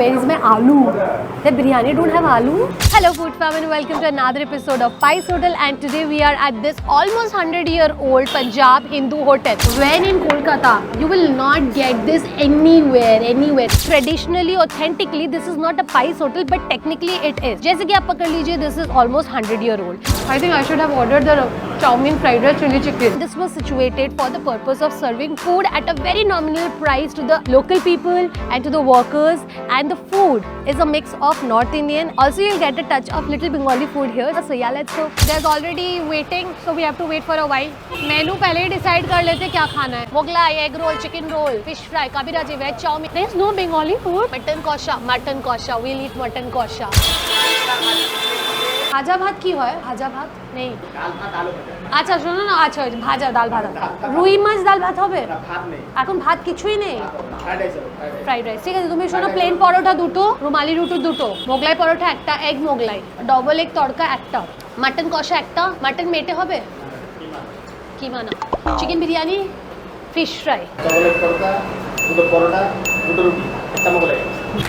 Where is my aloo? The biryani don't have aloo? Hello food fam and welcome to another episode of Pice Hotel, and today we are at this almost 100-year-old Punjab Hindu hotel. When in Kolkata, you will not get this anywhere. Traditionally, authentically, this is not a Pice Hotel, but technically it is. जैसे कि आप पकड़ लीजिए, this is almost 100-year-old. I think I should have ordered the chow mein, fried rice, chili chicken. This was situated for the purpose of serving food at a very nominal price to the local people and to the workers, and the food is a mix of North Indian. Also, you'll get a touch of little Bengali food here. So yeah, let's go. There's already waiting, so we have to wait for a while. Menu पहले ही decide कर लेते क्या खाना है. Mughlai, egg roll, chicken roll, fish fry, kabhi raji, veg chow mein. There's no Bengali food. Mutton kosha. We'll eat mutton kosha. भाजा भात की হয় ভাজা ভাত নেই ডাল ভাত আলু ভাজা আচ্ছা শোনো না আচ্ছা ভাজা ডাল ভাজা রুই মাছ ডাল ভাত হবে না ভাত নেই এখন ভাত কিছুই নেই ফ্রাইড রাইস ঠিক আছে তুমি শোনো প্লেন পরোটা দুটো রুমালি রুটি দুটো মোগলাই পরোটা একটা egg Mughlai double egg tadka একটা মাটন কষা একটা মাটন মেটে হবে কিমা না chicken biryani fish fry double egg tadka দুটো পরোটা দুটো রুটি একটা Mughlai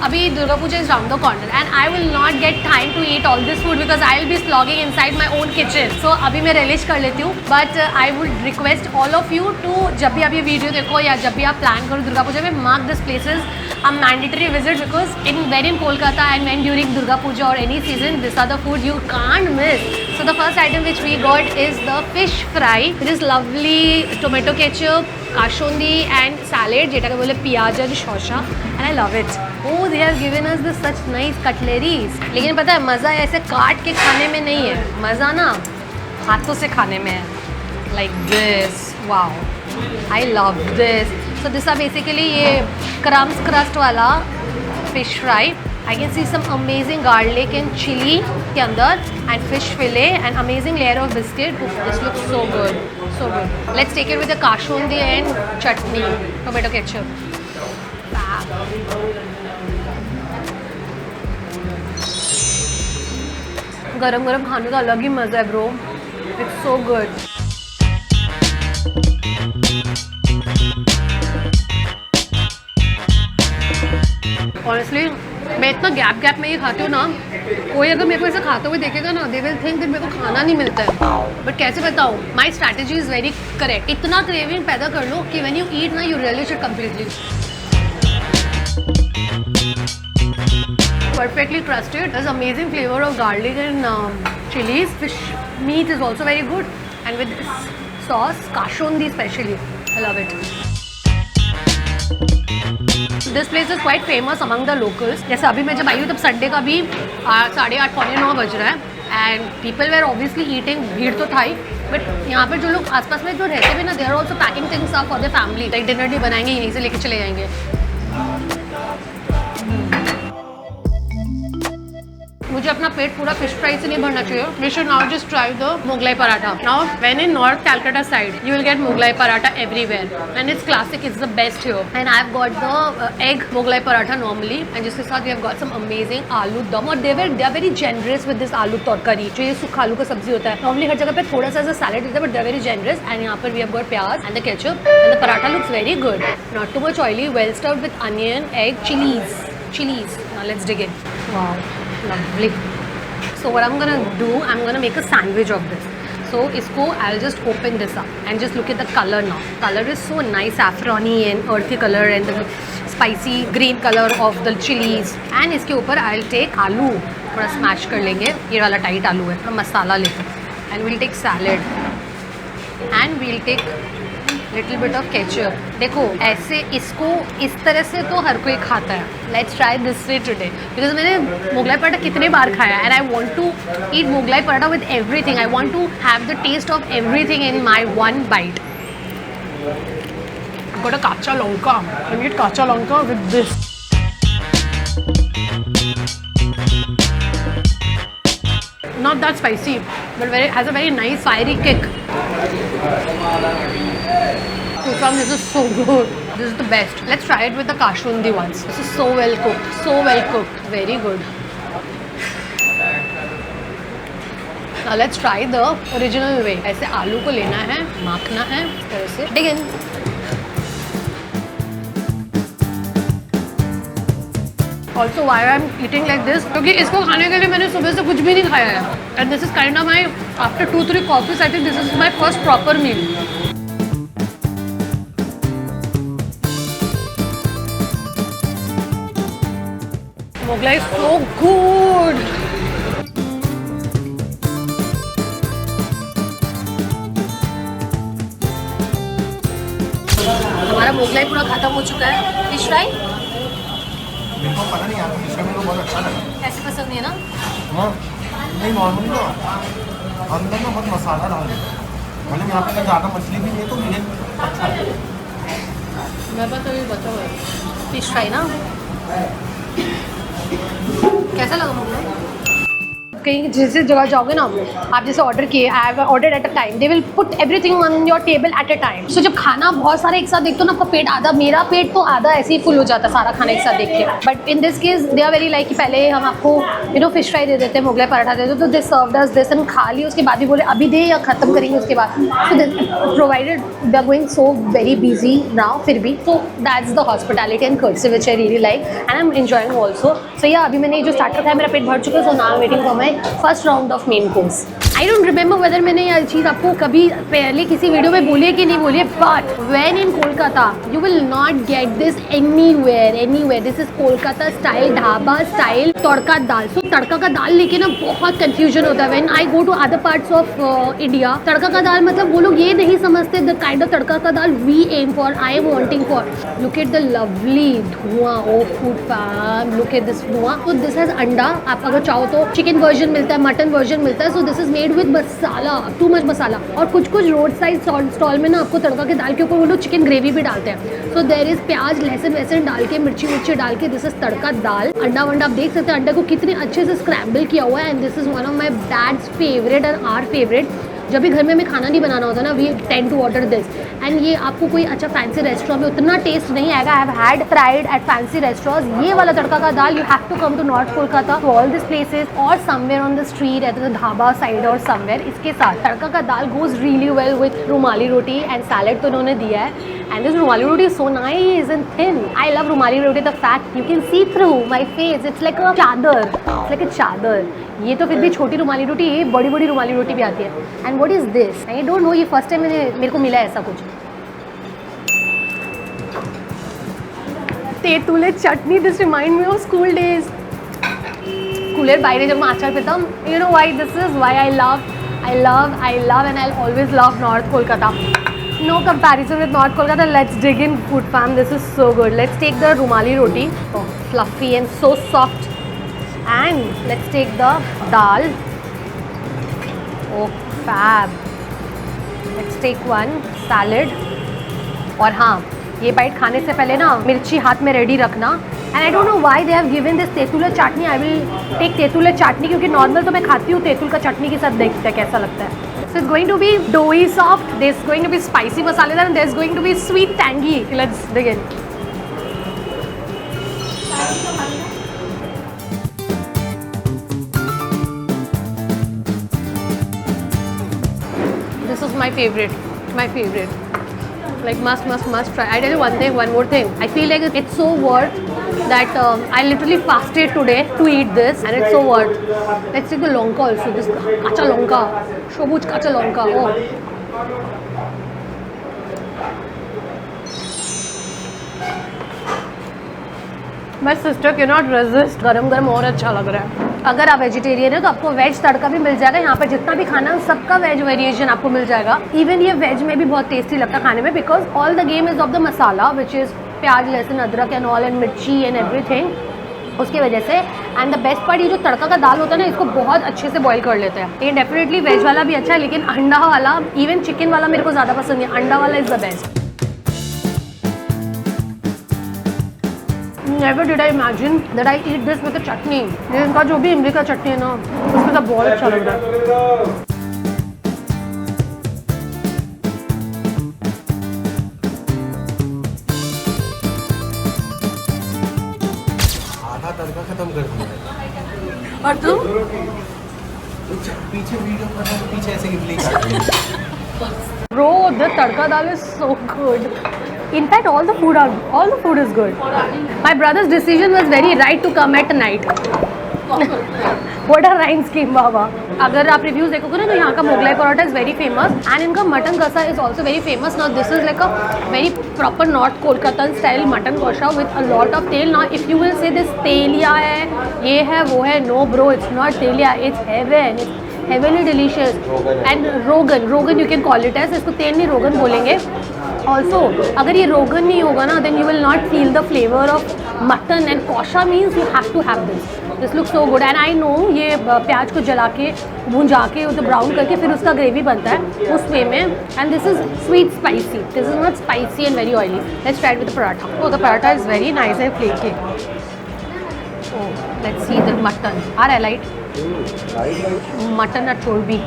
Abhi Durga Puja is round the corner and I will not get time to eat all this food because I will be slogging inside my own kitchen. So abhi मैं relish कर लेती हूँ. But I would request all of you to जब भी आप ये video देखो या जब भी आप प्लान करो दुर्गा पूजा में mark this places a mandatory visit because when in Kolkata and when during Durga Puja or any season, these are the food you can't miss. So the first item which we got is the fish fry. It is lovely tomato ketchup, kashondi and salad যেটাকে বলে পিয়াজ আর শসা and I love it. Oh, they have given us this such nice cutleries. लेकिन पता है मज़ा ऐसे काट के खाने में नहीं है मज़ा ना हाथों से खाने में है like this. Wow, I love this. So this are basically ये crumbs crust वाला fish fry. I can see some amazing garlic and chili के अंदर and fish fillet and amazing layer of biscuit. Oof, this looks so good, so good. Let's take it with the kashondi and chutney, tomato ketchup. गरम गरम खाने का अलग ही मज़ा है bro. It's so good. Honestly, मैं इतना गैप में ये खाती हूँ ना, कोई अगर मेरे को ऐसे खाते हुए देखेगा ना, they will think that मेरे को खाना नहीं मिलता है. But कैसे बताऊँ? My strategy is very correct. इतना craving पैदा कर लो कि when you eat ना, you relish it completely. Perfectly crusted. There's amazing flavor of garlic and chilies. Fish meat is also very good, and with this sauce, kashondi especially, I love it. This place is quite famous among the locals. जैसे अभी मैं जब आई हूँ तब Sunday का भी 8:30 पौने 9 बज रहा है and people were obviously eating. भीड़ तो था ही, but यहाँ पर जो लोग आसपास में जो रहते भी ना, they are also packing things up for their family. Like dinner नहीं बनाएंगे, यहीं से लेके चले जाएंगे. मुझे अपना पेट पूरा फिश फ्राई से नहीं भरना चाहिए. We should now just try the Mughlai paratha. Now, when in North Calcutta side, you will get Mughlai paratha everywhere, and it's classic. It's the best here. And I've got the egg Mughlai paratha normally, and जिसके साथ we have got some amazing aloo dum. और they are very generous with this aloo तरकारी. जो ये सूखा आलू का सब्जी होता है. Normally हर जगह पे थोड़ा सा ऐसा salad देता है, but they are very generous. And यहाँ पर we have got प्याज and the ketchup, and the paratha looks very good. Not too much oily, well stuffed with onion, egg, chilies. Now let's dig in. Wow. Lovely. So what I'm gonna do, I'm gonna make a sandwich of this. So isko I'll just open this up and just look at the color now. Color is so nice, saffrony and earthy color and the spicy green color of the chilies. And इसके ऊपर I'll take आलू थोड़ा smash कर लेंगे. ये वाला tight आलू है. थोड़ा मसाला लेते हैं. And we'll take salad. And we'll take little bit of ketchup. देखो ऐसे इसको इस तरह से तो हर कोई खाता है. Let's try this way today because मैंने मुगलाई पराठा कितने बार खाया and I want to eat Mughlai paratha with everything. I want to have the taste of everything in my one bite. I've got a kacha lanka. I need kacha lanka with this. Not that spicy, but has a very nice fiery kick. This is so good. This is the best. Let's try it with the kashondi ones. This is so well cooked. Very good. Now let's try the original way. ऐसे आलू को लेना है, माखना है, इस तरह से. Dig in. Also why I am eating like this, क्योंकि इसको खाने के लिए मैंने सुबह से कुछ भी नहीं खाया है. And this is kind of my after 2-3 coffees I think this is my first proper meal. Mughlai is so good. हमारा मोगलाई पूरा खत्म हो चुका है. फिश फ्राई मेरे को पता नहीं यार, फिश फ्राई मेरे को बहुत अच्छा लगा. कैसे पसंद नहीं है ना? हाँ नहीं, नॉर्मली तो अंदर ना बहुत मसाला डाल देता है. मतलब यहाँ पे ज़्यादा मछली भी नहीं है तो मुझे अच्छा है. मेरे पास अभी बचा हुआ है फिश फ्राई ना. कैसा लगा मोगलाई? कहीं जिस जगह जाओगे ना आप जैसे ऑर्डर किए, I have ordered at a time, they will put everything on your table at a time. So जब खाना बहुत सारा एक साथ देखते हो ना, आपका पेट आधा, मेरा पेट तो आधा ऐसे ही फुल हो जाता है सारा खाना एक साथ देख के. But in this case they are very like कि पहले हम आपको फिश फ्राई दे देते हैं, मोगलाई पराठा दे देते, तो this served us this and खा ली. उसके बाद भी बोले अभी दे या ख़त्म करेंगे उसके बाद. So provided they are going so very busy now फिर भी. So that's the hospitality and courtesy which I really like and I am enjoying also. So या अभी मैंने जो स्टार्टर खाया मेरा पेट भर चुका है. So now waiting for my first round of main course. I don't remember whether मैंने ये चीज़ आपको कभी पहले किसी वीडियो में बोली है कि नहीं बोली है, but when in Kolkata you will not get this anywhere. This is Kolkata style, dhaba style tadka dal. So तड़का का दाल लेके ना बहुत confusion होता है. When I go to other parts of India, तड़का का दाल मतलब वो लोग ये नहीं समझते the kind of तड़का का दाल we aim for, I am wanting for. Look at the lovely धुआं. Oh food fam, look at this धुआं. So this has अंडा. आप अगर चाहो तो चिकन वर्जन मिलता है, मटन वर्जन मिलता है. So this is made with masala, too much masala. और कुछ रोड साइड स्टॉल में ना आपको तड़का के दाल के ऊपर वो लोग चिकन ग्रेवी भी डालते हैं. सो देयर इज प्याज लहसुन वैसन डाल के मिर्ची डाल के दिस इज तड़का दाल. अंडा वंडा आप देख सकते हैं अंडे को कितने अच्छे से स्क्रैम्बल किया हुआ है. And this is one of my dad's favourite and our favourite. जब भी घर में हमें खाना नहीं बनाना होता ना, we tend to order this. And ये आपको कोई अच्छा फैंसी रेस्टोरेंट में उतना टेस्ट नहीं आएगा. I have had tried at fancy restaurants. ये वाला तड़का का दाल you have to come to north Kolkata to all this places और somewhere on the street at the dhaba side और समवेयर. इसके साथ तड़का का दाल goes really well with rumali roti and salad तो इन्होंने दिया है. And this rumali roti is so nice and thin. I love rumali roti. The fact you can see through my face. It's like a chadar. It's like a चादर. ये तो फिर भी छोटी रुमाली रोटी, ये बड़ी बड़ी रुमाली रोटी भी आती है. And what is this? I don't know. ये फर्स्ट टाइम मेरे को मिला है ऐसा कुछ. तेतुले chutney. This remind me of school days. स्कूलेर বাইরে जब मैं आचार पेताम. You know why this is why I love and I'll always love North Kolkata. No comparison with North Kolkata. Let's dig in food fam. This is so good. Let's take the rumali roti. Oh, fluffy and so soft. And let's take the dal. Oh, fab. Let's take one salad. और हाँ, ये bite खाने से पहले ना मिर्ची हाथ में रेडी रखना. And I don't know why they have given this tetul chutney. I will take tetul chutney क्योंकि नॉर्मल तो मैं खाती हूँ. तेतुल का चटनी के साथ देखते हैं कैसा लगता है. So it's going to be doughy soft. There's going to be spicy masaledar and there's going to be sweet tangy. Let's dig in. This is my favorite. My favorite. Like must try. I tell you one more thing. I feel like it's so worth that I literally fasted today to eat this, and it's so worth. Let's take the lonka also. This kacha lonka, shobuj kacha lonka. Oh. My sister cannot resist. गरम गरम और अच्छा लग रहा है. अगर आप vegetarian है तो आपको वेज तड़का भी मिल जाएगा. यहाँ पर जितना भी खाना है सबका वेज वेरिएशन आपको मिल जाएगा. इवन ये वेज में भी बहुत टेस्टी लगता है खाने में because all the game is of the masala which is प्याज लहसुन अदरक एंड ऑल एंड मिर्ची एंड एवरीथिंग. उसकी वजह से. एंड द बेस्ट पार्ट ये जो तड़का का दाल होता है ना, इसको बहुत अच्छे से बॉईल कर लेते हैं. ये डेफिनेटली वेज वाला भी अच्छा है लेकिन अंडा वाला, इवन चिकन वाला मेरे को ज़्यादा पसंद है. अंडा वाला is the best. Never did I imagine that I eat this with a chutney. ये इनका जो भी इमली का चटनी है ना, उसके साथ बहुत अच्छा लग रहा है. आधा तड़का खत्म कर दिया. और तुम पीछे वीडियो कर रहे हो, पीछे ऐसे इमली काट रही है. Bro, the tadka dal is so good. In fact, all the food is good. My brother's decision was very right to come at night. What a rhyme scheme, बाबा. अगर आप रिव्यूज देखोगे ना तो यहाँ का Mughlai paratha is very famous and इनका mutton kosha is also very famous. Now this is like a very proper north Kolkata style mutton kosha with a lot of tel. Now if you will say this तेलिया है, ये है, वो है, no bro, it's not teliya, it's heaven. It's heavily delicious and rogan you can call it as. इसको तेल नहीं रोगन बोलेंगे. Also अगर ये रोगन नहीं होगा ना then you will not feel the flavor of mutton and kosha means you have to have this. This looks so good and I know ये प्याज को जला के भुंजा के उसे ब्राउन करके फिर उसका ग्रेवी बनता है उस वे में. And this is sweet spicy. This is not spicy and very oily. Let's try it with the paratha. Oh, the paratha is very nice and flaky. Oh, let's see the mutton. Are I light? Mutton at चोरबी.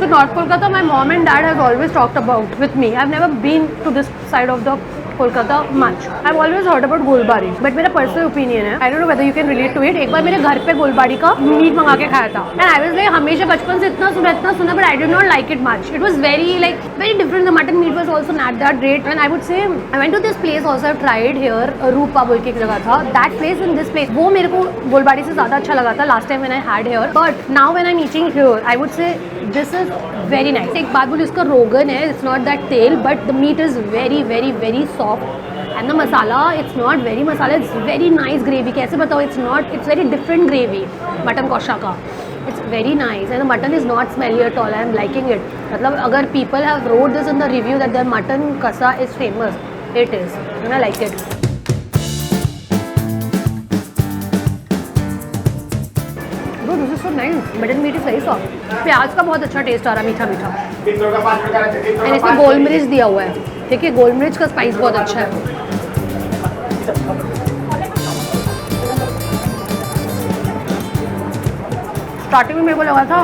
So North Kolkata, my mom and dad has always talked about with me. I've never been to this side of the Kolkata much. I've always heard about गोलबाड़ी, but मेरा personal opinion है. I don't know whether you can relate to it. एक बार मेरे घर पे गोलबाड़ी का meet मंगा के खाया था. And I was like हमेशा बचपन से इतना सुना, but I did not like it much. It was very different. The mutton meat was also not that great. And I would say I went to this place also. I've tried here. रूपा बोल के एक जगह था. That place and this place, वो मेरे को गोलबाड़ी से ज़्यादा अच्छा लगा था last time when I had here. But now when I'm eating here, I would say this is very nice. एक बात बोली, इसका रोगन है. It's not that tail, but the meat is very very very soft. And the masala, it's not very masala, it's very nice gravy. कैसे बताओ, it's very different gravy mutton kosha का. It's very nice and the mutton is not smelly at all. I am liking it. मतलब अगर people have wrote this in the review that their mutton kasa is famous, it is and I like it. Bro, this is so nice. Mutton meat is very soft. प्याज का बहुत अच्छा test आ रहा है, मीठा मीठा. and इसमें गोल मिर्च दिया हुआ है. देखिए गोल मिर्च का स्पाइस बहुत अच्छा है. स्टार्टिंग में मेरे को लगा था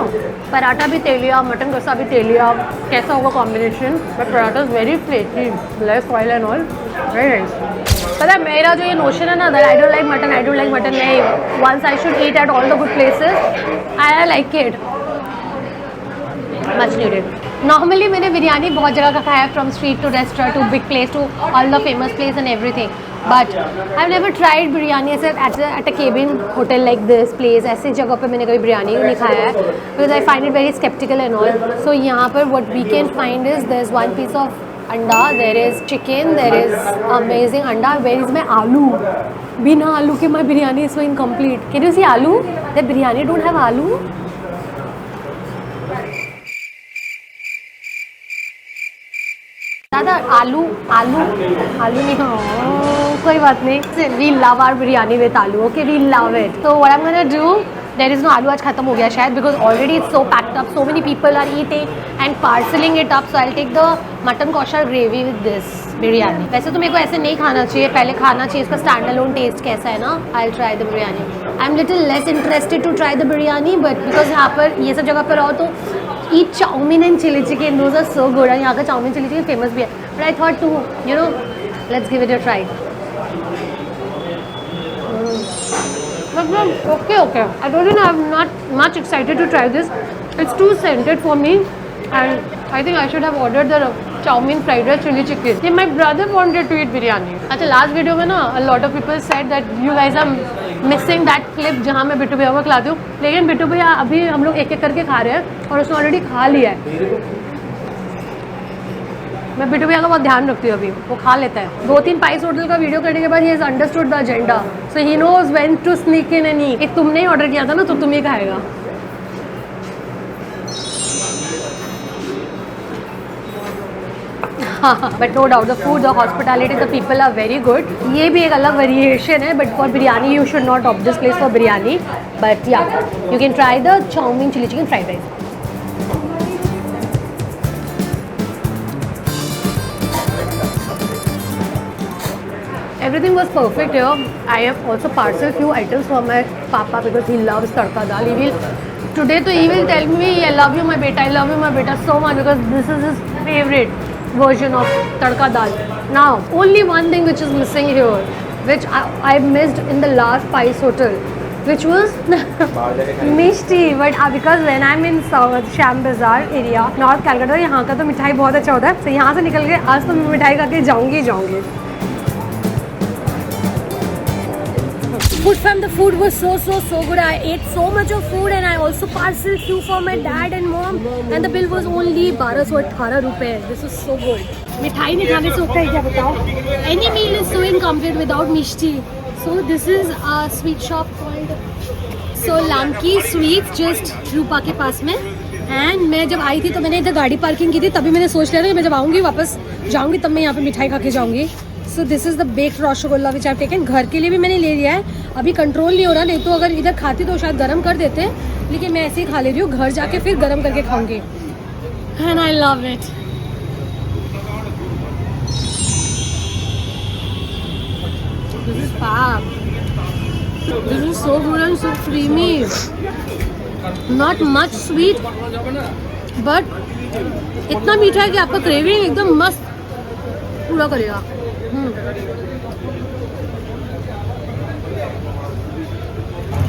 पराठा भी तेलिया, मटन कसा भी तेलिया, कैसा होगा combination. But paratha is very flaky, less oil and all, very nice. पता है मेरा जो ये नोशन है ना, that I don't like mutton, नहीं. Once I should eat at all the good places, I like it much needed. Normally मैंने बिरयानी बहुत जगह का खाया है, from street to restaurant to big place to all the famous place and everything. But I have never tried biryani ऐसे at a cabin hotel like this place. ऐसी जगह पे मैंने कभी बिरयानी नहीं खाया है because I find it very sceptical and all. So यहाँ पर what we can find is there is one piece of anda, there is chicken, there is amazing anda, where is my aloo. बिना आलू के my biryani is so incomplete. Can you see aloo? That biryani don't have आलू. दादा आलू नहीं, कोई बात नहीं. We love our biryani with aloo. Okay, we love it. तो what I am gonna do, there is no aloo. आज खत्म हो गया शायद because already it's so packed up, so many people are eating and parcelling it up. So I will take the mutton kosha gravy with this biryani. वैसे तो मेरे को ऐसे नहीं खाना चाहिए, पहले खाना चाहिए इसका स्टैंड अलोन टेस्ट कैसा है ना. I will try the biryani. I am little less interested to try the biryani but because यहाँ पर ये सब जगह पर रहो तो eat chow mein and chili chicken, those are so good. and यहाँ का chow mein chili chicken famous भी है. But I thought to let's give it a try. Okay. I told you I'm not much excited to try this. It's too scented for me, and I think I should have ordered the chow mein fried rice chili chicken. Yeah, my brother wanted to eat biryani. अच्छा, last video में ना a lot of people said that you guys are missing that clip जहाँ मैं बिट्टू भैया को खिलाती हूँ. लेकिन बिट्टू भैया अभी हम लोग एक एक करके खा रहे हैं और उसने ऑलरेडी खा लिया है. मैं बिट्टू भैया का बहुत ध्यान रखती हूँ, अभी वो खा लेता है. 2-3 पाइस होटल का वीडियो करने के बाद ही has understood the agenda, so he knows when to sneak in and eat. तुमने ही ऑर्डर किया था ना तो तुम ही खाएगा. But no doubt the food, the hospitality, the people are very good. ये भी एक अलग वेरिएशन है but for biryani you should not opt this place for biryani. But yeah you can try the chowmein chilli chicken fried rice. Everything was perfect here. I have also parcel few items for my papa because he loves tadka dal. Today he will tell me, I love you my beta so much because this is his favorite version of tadka dal. Now only one thing which is missing here, which I missed in the last Spice Hotel, which was Mishti. But because when I'm in South Sham Bazaar area, North Calcutta, यहाँ का तो मिठाई बहुत अच्छा होता है. तो यहाँ से निकल के आज तो मैं मिठाई खा के जाऊँगी. Food fam, the food was so good. I ate so much of food and I also parceled few for my dad and mom. And the bill was only 1218 rupees. This was so good. मिठाई नहीं खाने से होता है क्या बताओ? Any meal is so incomplete without Mishti. So this is a sweet shop called Solanki Sweets, just रूपा के पास में. And मैं जब आई थी तो मैंने इधर गाड़ी पार्किंग की थी. तभी मैंने सोच लिया था कि मैं जब आऊँगी वापस जाऊँगी तब मैं यहाँ पे मिठाई खा के जाऊँगी. So this is the baked rasgulla which I taken. घर के लिए भी मैंने ले लिया है. अभी कंट्रोल नहीं हो रहा, नहीं तो अगर इधर खाती तो शायद गर्म कर देते, लेकिन मैं ऐसे ही खा ले रही हूँ. घर जाके फिर गर्म करके खाऊंगी. And I love it. This is fab. This is so good and so creamy. Not much sweet but इतना मीठा है कि आपका क्रेविंग एकदम मस्त पूरा करेगा.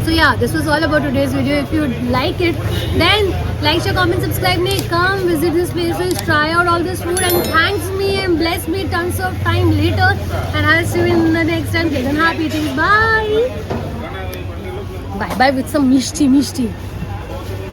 So yeah, this was all about today's video. If you like it, then like, share, comment, subscribe me, come visit these places, try out all this food and thanks me and bless me tons of time later, and I'll see you in the next time. Pleasant happy things. Bye with some mishti.